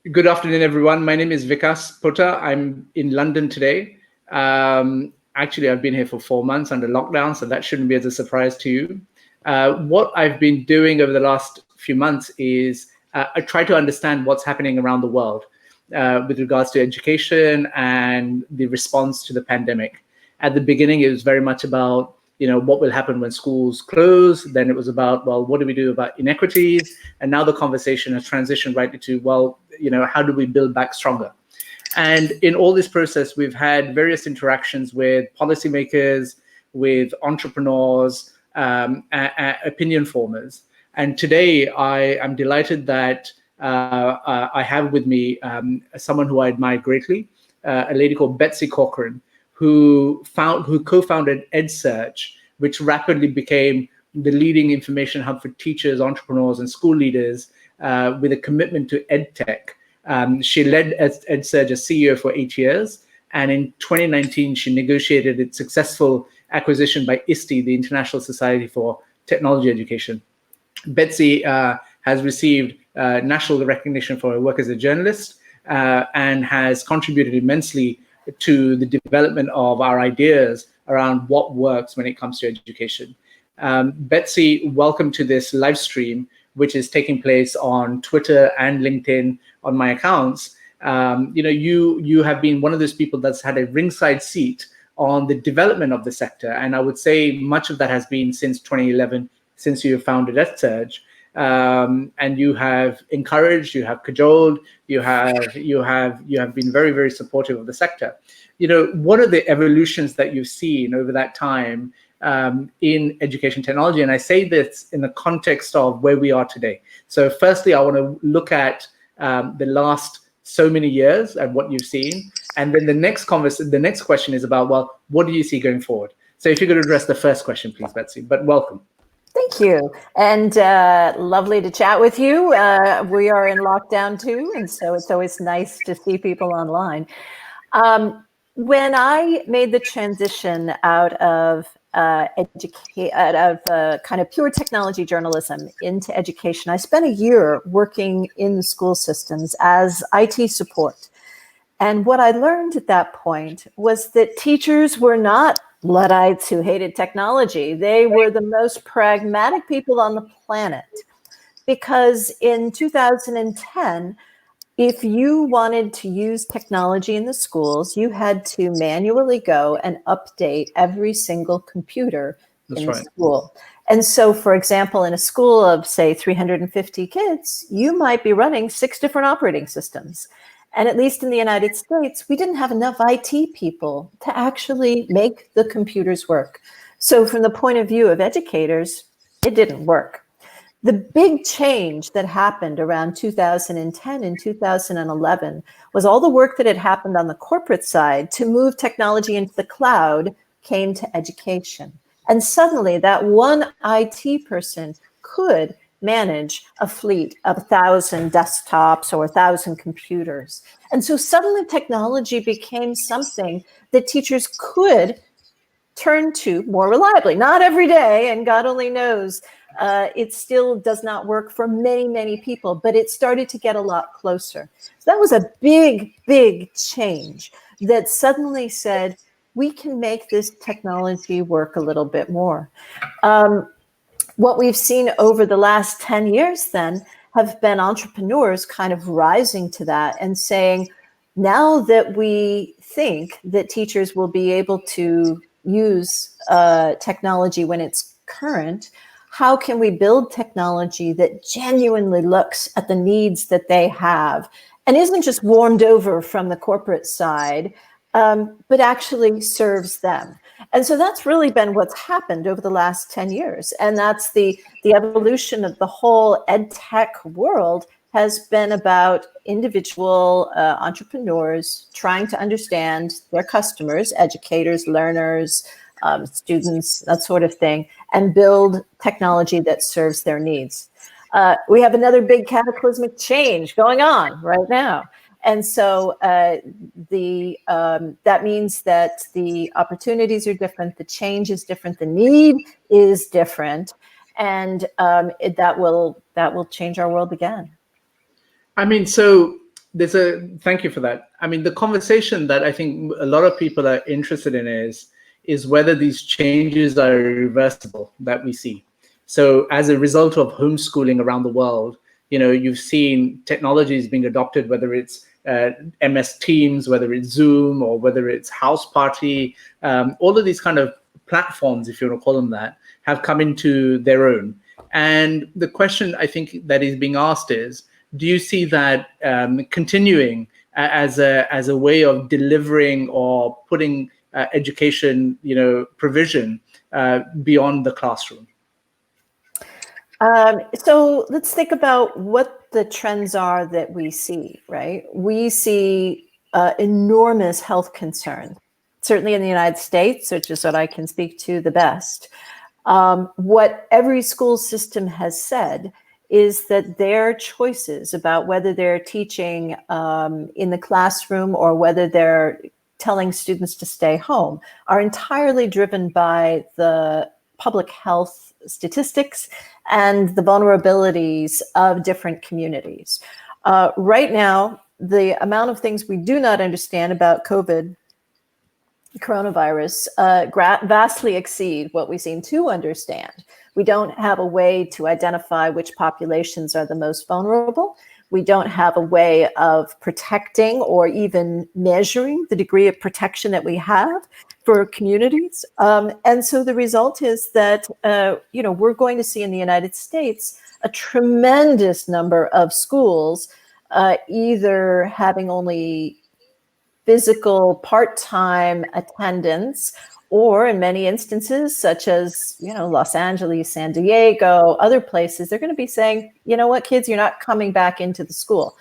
Good afternoon, everyone. My name is Vikas Pota. I'm in London today. Actually, I've been here for 4 months under lockdown, so that shouldn't be as a surprise to you. What I've been doing over the last few months is I try to understand what's happening around the world with regards to education and the response to the pandemic. At the beginning, it was very much about what will happen when schools close. Then it was about, well, what do we do about inequities? And now the conversation has transitioned rightly to, well, how do we build back stronger? And in all this process, we've had various interactions with policymakers, with entrepreneurs, opinion formers. And today, I am delighted that I have with me someone who I admire greatly, a lady called Betsy Corcoran, who co-founded EdSurge, which rapidly became the leading information hub for teachers, entrepreneurs, and school leaders with a commitment to EdTech. She led EdSurge as CEO for 8 years, and in 2019, she negotiated its successful acquisition by ISTE, the International Society for Technology Education. Betsy has received national recognition for her work as a journalist and has contributed immensely to the development of our ideas around what works when it comes to education. Betsy, welcome to this live stream, which is taking place on Twitter and LinkedIn on my accounts. You have been one of those people that's had a ringside seat on the development of the sector. And I would say much of that has been since 2011, since you founded EdSurge. And you have encouraged, you have cajoled, you have been very, very supportive of the sector. What are the evolutions that you've seen over that time in education technology? And I say this in the context of where we are today. So firstly, I want to look at the last so many years and what you've seen. And then the next question is about, well, what do you see going forward? So if you could address the first question, please, Betsy, but welcome. Thank you. And lovely to chat with you. We are in lockdown too, and so it's always nice to see people online. When I made the transition out of kind of pure technology journalism into education, I spent a year working in the school systems as IT support. And what I learned at that point was that teachers were not Luddites who hated technology. They were the most pragmatic people on the planet, because in 2010, if you wanted to use technology in the schools, you had to manually go and update every single computer in the school. And so, for example, in a school of, say, 350 kids, you might be running 6 different operating systems. And at least in the United States, we didn't have enough IT people to actually make the computers work. So from the point of view of educators, it didn't work. The big change that happened around 2010 and 2011 was all the work that had happened on the corporate side to move technology into the cloud came to education. And suddenly that one IT person could manage a fleet of 1,000 desktops or 1,000 computers. And so suddenly technology became something that teachers could turn to more reliably. Not every day, and God only knows, it still does not work for many, many people, but it started to get a lot closer. So that was a big, big change that suddenly said, we can make this technology work a little bit more. What we've seen over the last 10 years then have been entrepreneurs kind of rising to that and saying, now that we think that teachers will be able to use technology when it's current, how can we build technology that genuinely looks at the needs that they have and isn't just warmed over from the corporate side, but actually serves them? And so that's really been what's happened over the last 10 years. And that's the evolution of the whole EdTech world has been about individual entrepreneurs trying to understand their customers, educators, learners, students, that sort of thing, and build technology that serves their needs. We have another big cataclysmic change going on right now. And so that means that the opportunities are different, the change is different, the need is different, and that will change our world again. I mean, so Thank you for that. I mean, the conversation that I think a lot of people are interested in is whether these changes are irreversible that we see. So as a result of homeschooling around the world, you've seen technologies being adopted, whether it's MS Teams, whether it's Zoom, or whether it's House Party, all of these kind of platforms, if you want to call them that, have come into their own. And the question I think that is being asked is, do you see that continuing as a way of delivering or putting education, provision beyond the classroom? So let's think about what the trends are that we see, right? We see enormous health concerns, certainly in the United States, which is what I can speak to the best. What every school system has said is that their choices about whether they're teaching in the classroom or whether they're telling students to stay home are entirely driven by the public health statistics and the vulnerabilities of different communities. Right now, the amount of things we do not understand about coronavirus vastly exceed what we seem to understand. We don't have a way to identify which populations are the most vulnerable. We don't have a way of protecting or even measuring the degree of protection that we have for communities. And so the result is that, we're going to see in the United States a tremendous number of schools either having only physical part-time attendance, or in many instances, such as, Los Angeles, San Diego, other places, they're going to be saying, you know what, kids, you're not coming back into the school.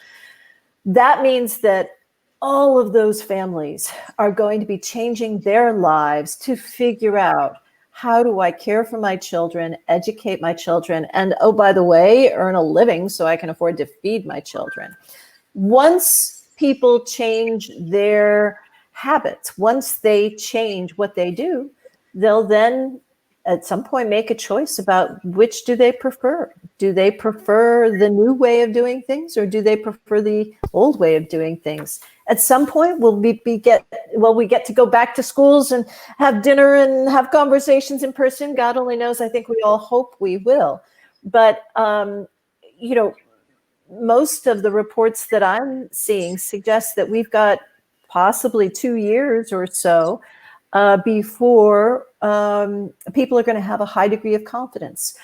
That means that all of those families are going to be changing their lives to figure out, how do I care for my children, educate my children, and, oh, by the way, earn a living so I can afford to feed my children. Once people change their habits, once they change what they do, they'll then at some point make a choice about which do they prefer. Do they prefer the new way of doing things, or do they prefer the old way of doing things? At some point, we get to go back to schools and have dinner and have conversations in person. God only knows. I think we all hope we will. But, most of the reports that I'm seeing suggest that we've got possibly 2 years or so before people are going to have a high degree of confidence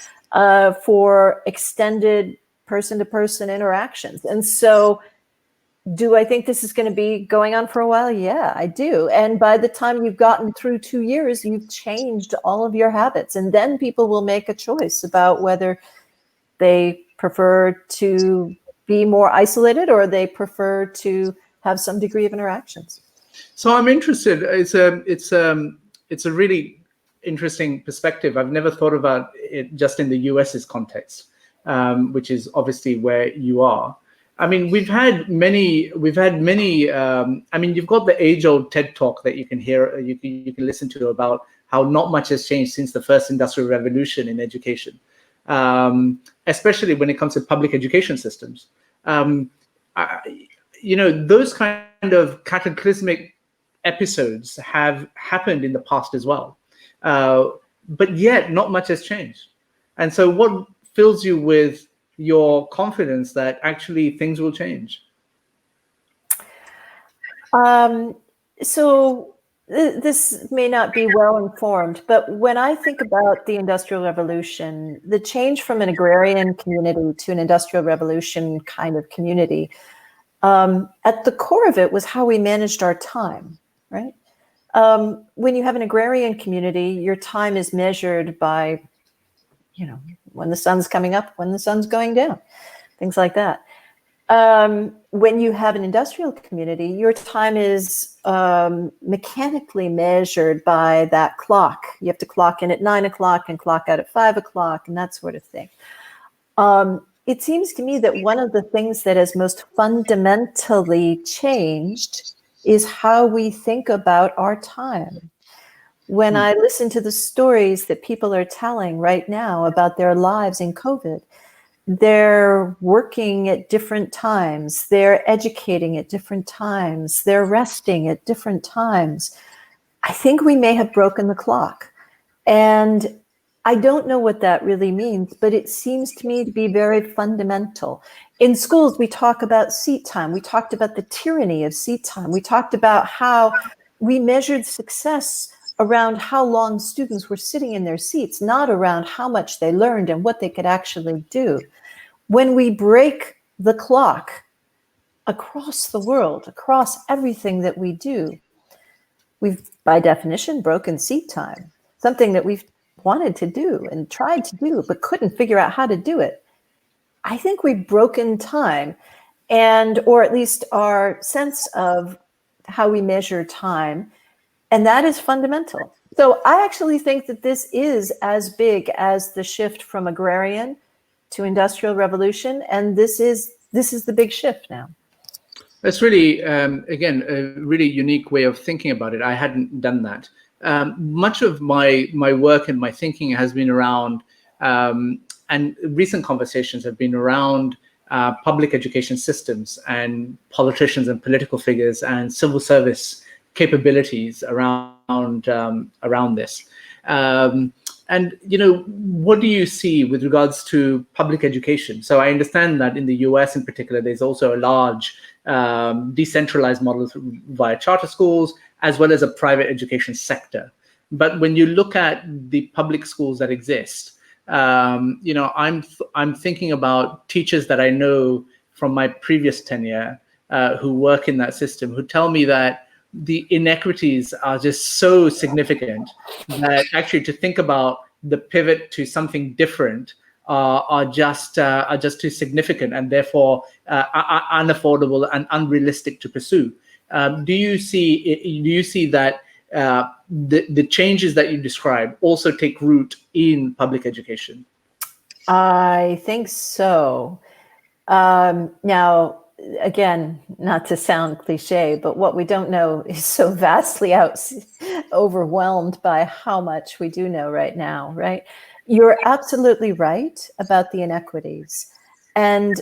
for extended person-to-person interactions. And so do I think this is going to be going on for a while? Yeah, I do. And by the time you've gotten through 2 years, you've changed all of your habits. And then people will make a choice about whether they prefer to be more isolated or they prefer to have some degree of interactions. So I'm interested. It's a really interesting perspective. I've never thought about it just in the US's context, which is obviously where you are. I mean, we've had many. I mean, you've got the age-old TED talk that you can hear, you can listen to about how not much has changed since the first industrial revolution in education, especially when it comes to public education systems. Those kind of cataclysmic episodes have happened in the past as well, but yet not much has changed. And so, what fills you with your confidence that actually things will change? So this may not be well informed, but when I think about the Industrial Revolution, the change from an agrarian community to an Industrial Revolution kind of community, at the core of it was how we managed our time, right? When you have an agrarian community, your time is measured by, when the sun's coming up, when the sun's going down, things like that. When you have an industrial community, your time is mechanically measured by that clock. You have to clock in at 9 o'clock and clock out at 5 o'clock and that sort of thing. It seems to me that one of the things that has most fundamentally changed is how we think about our time. When I listen to the stories that people are telling right now about their lives in COVID, they're working at different times, they're educating at different times, they're resting at different times. I think we may have broken the clock. And I don't know what that really means, but it seems to me to be very fundamental. In schools, we talk about seat time. We talked about the tyranny of seat time. We talked about how we measured success around how long students were sitting in their seats, not around how much they learned and what they could actually do. When we break the clock across the world, across everything that we do, we've, by definition, broken seat time, something that we've wanted to do and tried to do, but couldn't figure out how to do it. I think we've broken time, and or at least our sense of how we measure time, and that is fundamental. So I actually think that this is as big as the shift from agrarian to industrial revolution, and this is the big shift now. That's really, again, a really unique way of thinking about it. I hadn't done that. Much of my work and my thinking has been around, and recent conversations have been around public education systems and politicians and political figures and civil service capabilities around this. And, you know, what do you see with regards to public education? So I understand that in the US in particular, there's also a large decentralized model via charter schools, as well as a private education sector. But when you look at the public schools that exist, you know, I'm thinking about teachers that I know from my previous tenure who work in that system, who tell me that the inequities are just so significant that actually to think about the pivot to something different are just too significant, and therefore unaffordable and unrealistic to pursue. Do you see that the changes that you describe also take root in public education? I think so. Now, again, not to sound cliche, but what we don't know is so vastly overwhelmed by how much we do know right now, right? You're absolutely right about the inequities. And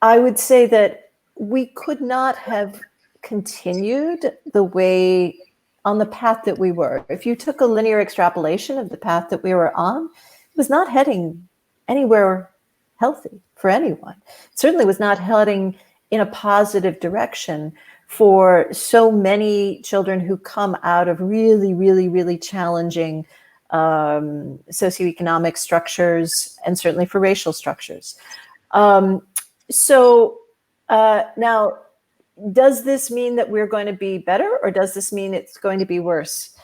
I would say that we could not have continued the way on the path that we were. If you took a linear extrapolation of the path that we were on, it was not heading anywhere healthy for anyone. It certainly was not heading in a positive direction for so many children who come out of really, really, really challenging socioeconomic structures, and certainly for racial structures. So now, does this mean that we're going to be better, or does this mean it's going to be worse?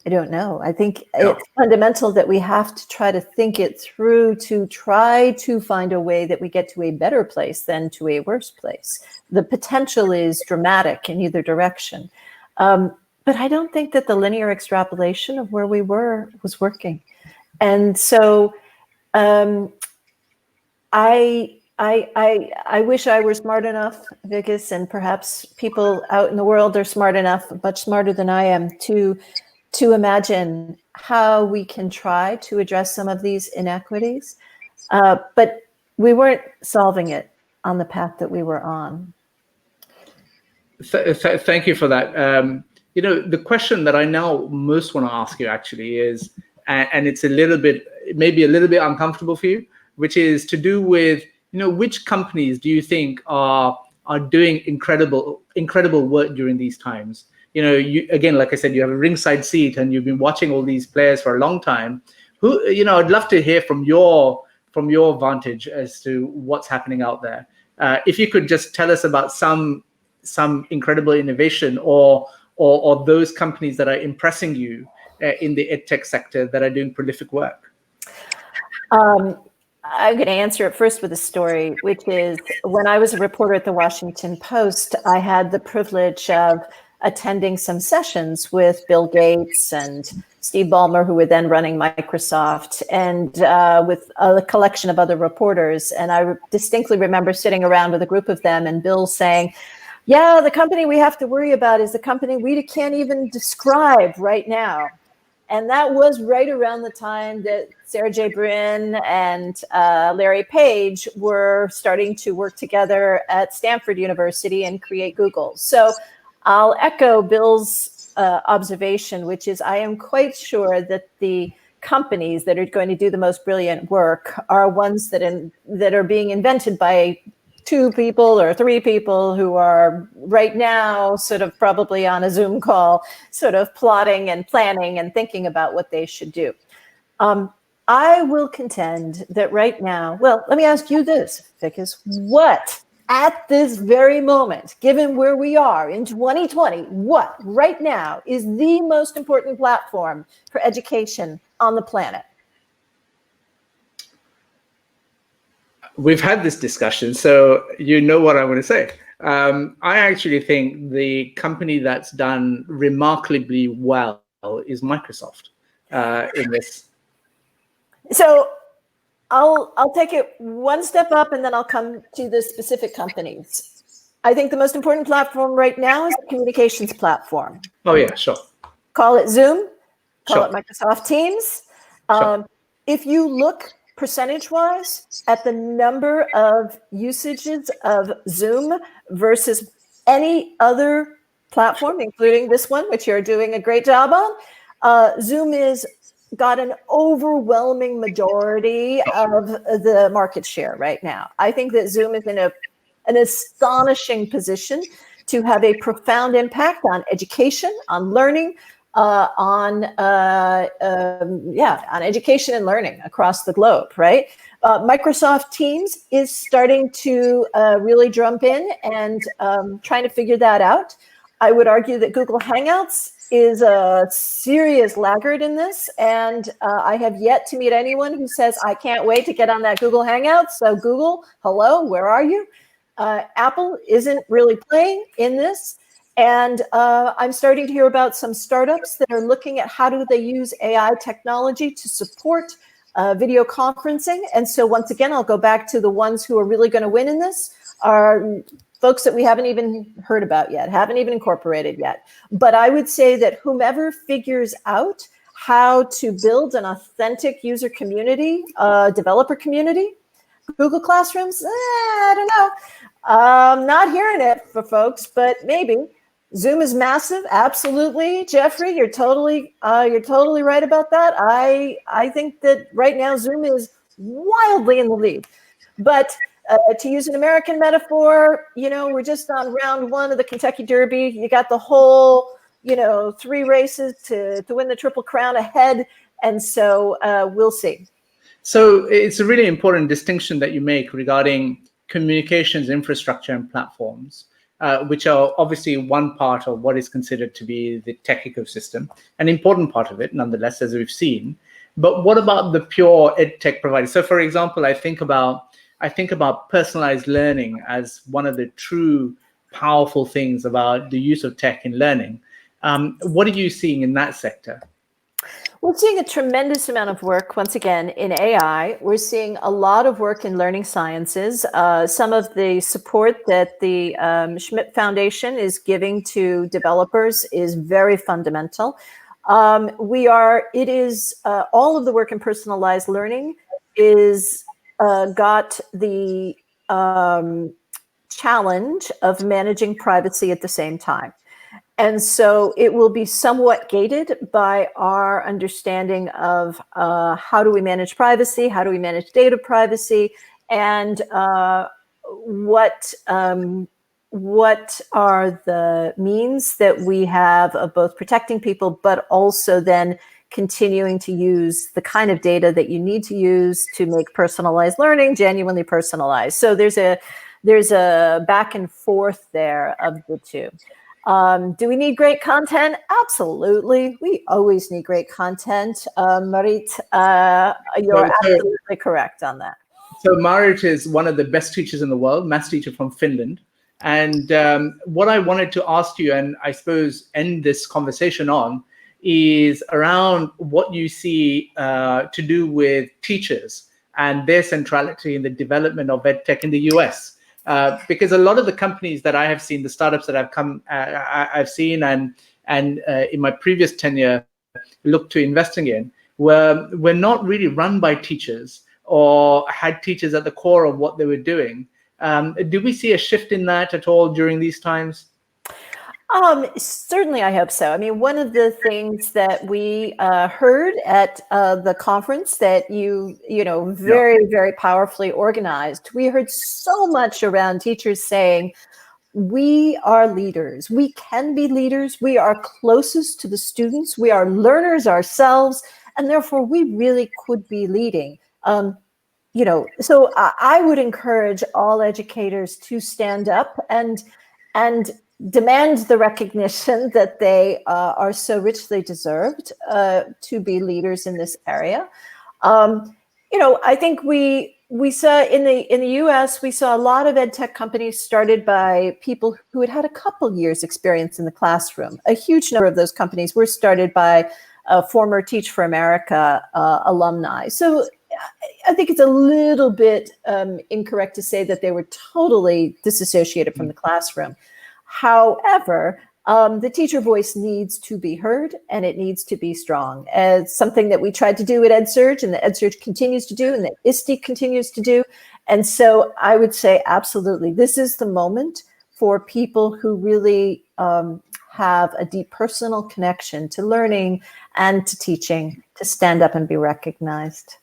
I don't know. I think it's fundamental that we have to try to think it through, to try to find a way that we get to a better place than to a worse place. The potential is dramatic in either direction. But I don't think that the linear extrapolation of where we were was working. And so I wish I were smart enough, Vikas, and perhaps people out in the world are smart enough, much smarter than I am, to imagine how we can try to address some of these inequities. But we weren't solving it on the path that we were on. Thank you for that. You know, the question that I now most want to ask you actually is, and it's maybe a little bit uncomfortable for you, which is to do with, you know, which companies do you think are doing incredible work during these times? You know, again, like I said, you have a ringside seat and you've been watching all these players for a long time. Who, you know, I'd love to hear from your vantage as to what's happening out there. If you could just tell us about some incredible innovation or those companies that are impressing you in the EdTech sector that are doing prolific work. I'm going to answer it first with a story, which is when I was a reporter at the Washington Post, I had the privilege of attending some sessions with Bill Gates and Steve Ballmer, who were then running Microsoft, and with a collection of other reporters. And I distinctly remember sitting around with a group of them and Bill saying, yeah, the company we have to worry about is the company we can't even describe right now. And that was right around the time that Sergey Brin and Larry Page were starting to work together at Stanford University and create Google. So I'll echo Bill's observation, which is I am quite sure that the companies that are going to do the most brilliant work are ones that are being invented by 2 people or 3 people who are right now sort of probably on a Zoom call, sort of plotting and planning and thinking about what they should do. I will contend that right now, well, let me ask you this, Vikas, what at this very moment, given where we are in 2020, what right now is the most important platform for education on the planet? We've had this discussion, so you know what I'm going to say. I actually think the company that's done remarkably well is Microsoft in this. So I'll take it one step up and then I'll come to the specific companies. I think the most important platform right now is the communications platform. Oh yeah, sure. Call it Zoom, call Sure. it Microsoft Teams. Sure. If you look percentage-wise at the number of usages of Zoom versus any other platform, including this one, which you're doing a great job on, Zoom is got an overwhelming majority of the market share right now. I think that Zoom is in an astonishing position to have a profound impact on education, on learning, on education and learning across the globe, right? Microsoft Teams is starting to really jump in and trying to figure that out. I would argue that Google Hangouts is a serious laggard in this, and I have yet to meet anyone who says, I can't wait to get on that Google Hangout. So Google, hello, where are you? Apple isn't really playing in this. And I'm starting to hear about some startups that are looking at how do they use AI technology to support video conferencing. And so once again, I'll go back to the ones who are really going to win in this are folks that we haven't even heard about yet, haven't even incorporated yet. But I would say that whomever figures out how to build an authentic user community, developer community, Google Classrooms, I don't know. I'm not hearing it for folks, but maybe. Zoom is massive, absolutely. Jeffrey, you're totally right about that. I think that right now Zoom is wildly in the lead. But to use an American metaphor, we're just on round 1 of the Kentucky Derby. You got the whole, 3 races to win the Triple Crown ahead. And so we'll see. So it's a really important distinction that you make regarding communications infrastructure and platforms, which are obviously one part of what is considered to be the tech ecosystem, an important part of it, nonetheless, as we've seen. But what about the pure EdTech providers? So, for example, I think about personalized learning as one of the true powerful things about the use of tech in learning. What are you seeing in that sector? We're seeing a tremendous amount of work, once again, in AI. We're seeing a lot of work in learning sciences. Some of the support that the Schmidt Foundation is giving to developers is very fundamental. All of the work in personalized learning is got the challenge of managing privacy at the same time. And so it will be somewhat gated by our understanding of how do we manage privacy, how do we manage data privacy, and what are the means that we have of both protecting people, but also then continuing to use the kind of data that you need to use to make personalized learning genuinely personalized. So there's a back and forth there of the two. Do we need great content? Absolutely. We always need great content. Marit, you're absolutely correct on that. So Marit is one of the best teachers in the world, maths teacher from Finland. And what I wanted to ask you, and I suppose end this conversation on, is around what you see to do with teachers and their centrality in the development of EdTech in the US. Because a lot of the companies that I have seen, the startups that I've seen and in my previous tenure looked to investing in, were not really run by teachers or had teachers at the core of what they were doing. Do we see a shift in that at all during these times? Certainly, I hope so. I mean, one of the things that we heard at the conference that you very, very powerfully organized, we heard so much around teachers saying, we are leaders. We can be leaders. We are closest to the students. We are learners ourselves, and therefore we really could be leading. So I would encourage all educators to stand up and demand the recognition that they are so richly deserved to be leaders in this area. I think we saw in the US, we saw a lot of EdTech companies started by people who had a couple years experience in the classroom. A huge number of those companies were started by former Teach for America alumni. So I think it's a little bit incorrect to say that they were totally disassociated from the classroom. However, the teacher voice needs to be heard, and it needs to be strong. It's something that we tried to do at EdSurge, and that EdSurge continues to do, and that ISTE continues to do. And so I would say, absolutely, this is the moment for people who really have a deep personal connection to learning and to teaching to stand up and be recognized.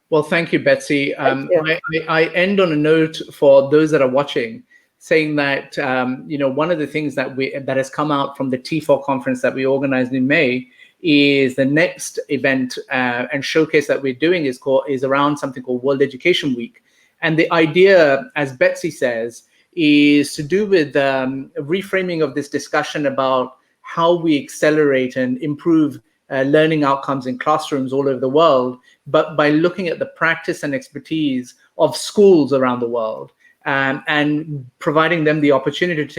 Well, thank you, Betsy. Thank you. I end on a note for those that are watching, saying that one of the things that has come out from the T4 conference that we organized in May is the next event and showcase that we're doing is around something called World Education Week. And the idea, as Betsy says, is to do with reframing of this discussion about how we accelerate and improve learning outcomes in classrooms all over the world, but by looking at the practice and expertise of schools around the world. And providing them the opportunity to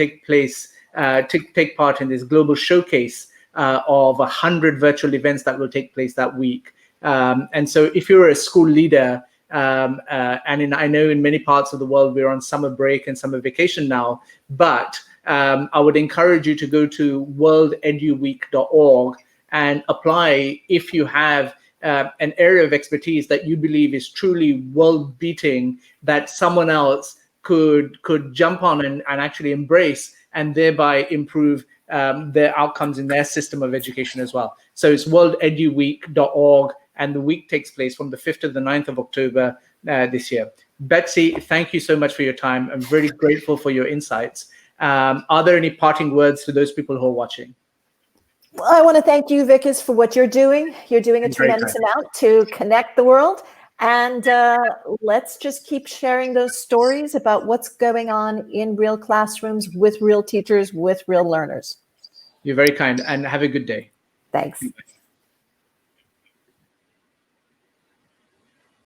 take part in this global showcase of 100 virtual events that will take place that week. And so if you're a school leader, I know in many parts of the world, we're on summer break and summer vacation now, but I would encourage you to go to worldeduweek.org and apply if you have an area of expertise that you believe is truly world beating, that someone else could jump on and actually embrace and thereby improve their outcomes in their system of education as well. So it's worldeduweek.org, and the week takes place from the 5th to the 9th of October this year. Betsy, thank you so much for your time. I'm very grateful for your insights. Are there any parting words to those people who are watching? Well, I want to thank you, Vikas, for what you're doing. You're doing a tremendous amount to connect the world. And let's just keep sharing those stories about what's going on in real classrooms with real teachers, with real learners. You're very kind, and have a good day. Thanks.